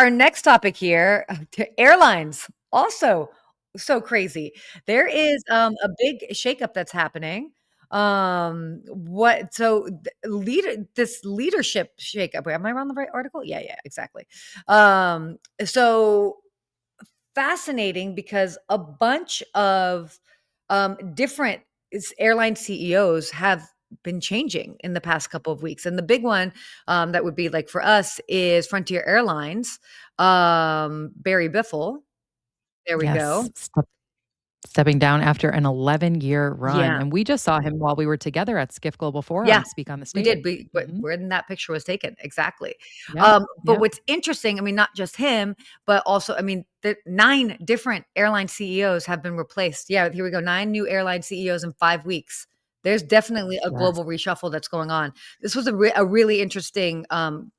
our next topic here, airlines, also so crazy. There is a big shakeup that's happening. What so this leadership shakeup. Wait, am I on the right article? Yeah, yeah, exactly. So fascinating because a bunch of different airline CEOs have been changing in the past couple of weeks. And the big one that would be like for us is Frontier Airlines, Barry Biffle. There we Yes, go. stepping down after an 11-year run, Yeah. and we just saw him while we were together at Skiff Global Yeah, Forum speak on the we stage. did. Mhm. When that picture was taken, exactly. Yep, But yep. what's interesting, I mean, not just him, but also, I mean, the 9 different airline CEOs have been replaced. Yeah, here we go. 9 new airline CEOs in 5 weeks. There's definitely a Yes. global reshuffle that's going on. This was a really interesting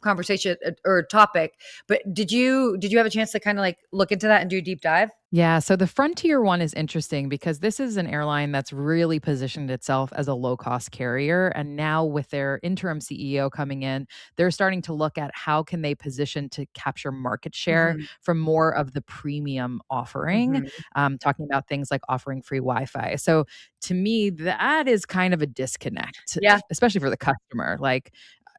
conversation or topic. But did you have a chance to kind of like look into that and do a deep dive? Yeah, so the Frontier one is interesting because this is an airline that's really positioned itself as a low-cost carrier, and now with their interim CEO coming in, they're starting to look at how can they position to capture market share Hmm. from more of the premium offering, Hmm. talking about things like offering free Wi-Fi. So to me, that is kind of a disconnect, Yeah. especially for the customer. Like,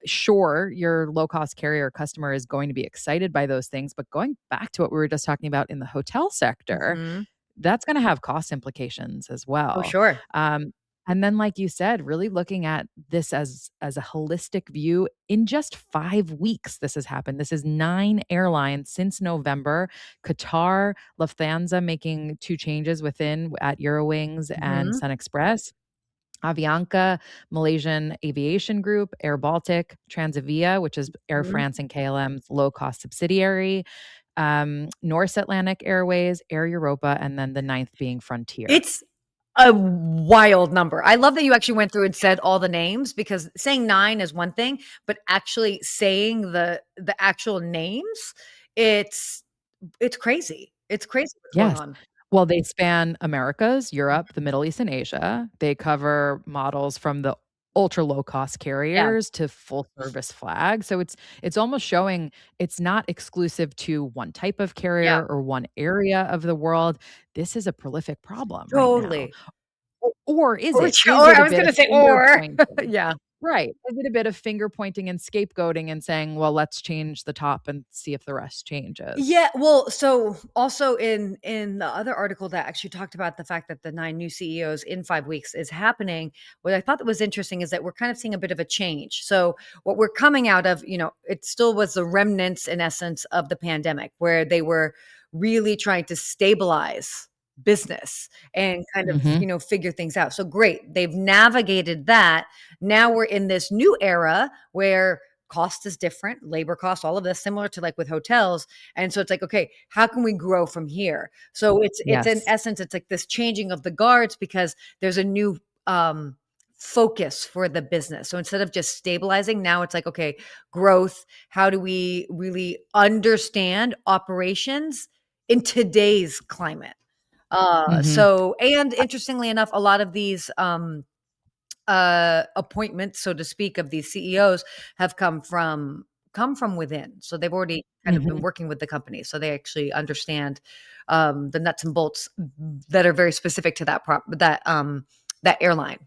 sure, your low cost carrier customer is going to be excited by those things. But going back to what we were just talking about in the hotel sector, Hmm. that's going to have cost implications as Oh, well. sure. Um, and then, like you said, really looking at this as a holistic view. In just 5 weeks, this has happened. This is 9 airlines since November. Qatar, Lufthansa making 2 changes within at Eurowings and Hmm. Sun Express. Avianca, Malaysian Aviation Group, Air Baltic, Transavia, which is Air Hmm. France and KLM's low cost subsidiary, Norse Atlantic Airways, Air Europa, and then the ninth being Frontier. It's a wild number. I love that you actually went through and said all the names because saying 9 is one thing, but actually saying the actual names, it's it's crazy. It's crazy what's going Yes. on. Well, they span Americas, Europe, the Middle East, and Asia. They cover models from the ultra low cost Yeah. carriers to full service flag. So it's almost showing it's not exclusive to one type of Yeah. carrier or one area of the world. This is a prolific problem right now. Totally. Or is Or it? Is or it I a was bit gonna of say finger or. pointing? Yeah. Right. Is it a bit of finger pointing and scapegoating and saying, well, let's change the top and see if the rest changes? Yeah, well, so also in the other article that actually talked about the fact that the 9 new CEOs in 5 weeks is happening, what I thought that was interesting is that we're kind of seeing a bit of a change. So what we're coming out of, it still was the remnants in essence of the pandemic where they were really trying to stabilize business and kind of, Mhm. figure things out. So great, they've navigated that. Now we're in this new era where cost is different, labor costs, all of this similar to like with hotels. And so it's like, okay, how can we grow from here? So it's in Yes. essence, it's like this changing of the guards because there's a new focus for the business. So instead of just stabilizing, now it's like, okay, growth. How do we really understand operations in today's climate? Mhm. And interestingly enough, a lot of these appointments, so to speak, of these CEOs have come from within. So they've already kind of been Mhm. working with the company, so they actually understand the nuts and bolts that are very specific to that airline.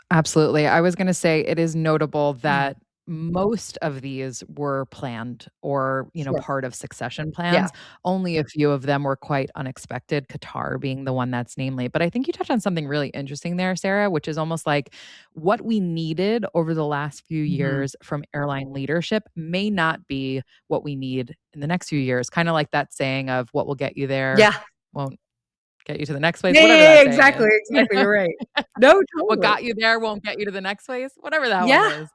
Absolutely. I was gonna say it is notable Mhm. that most of these were planned or, Sure. part of succession Yeah. plans. Only a few of them were quite unexpected, Qatar being the one that's namely. But I think you touched on something really interesting there, Sarah, which is almost like what we needed over the last few Mhm. years from airline leadership may not be what we need in the next few years. Kind of like that saying of what will get you there Yeah. won't get you to the next place, Yeah, yeah, whatever yeah, that yeah, saying is. exactly, exactly, you're right. No, What totally. got you there won't get you to the next place, whatever that one Yeah. is.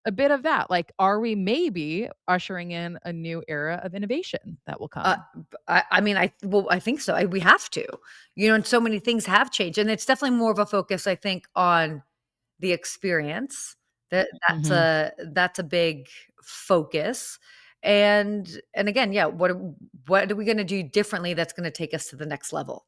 A bit of that, like, are we maybe ushering in a new era of innovation that will Uh, come? I mean, I think so. We have to, and so many things have changed, and it's definitely more of a focus, I think, on the experience. Mhm. That's a big focus, and again, yeah, what are we going to do differently that's going to take us to the next level?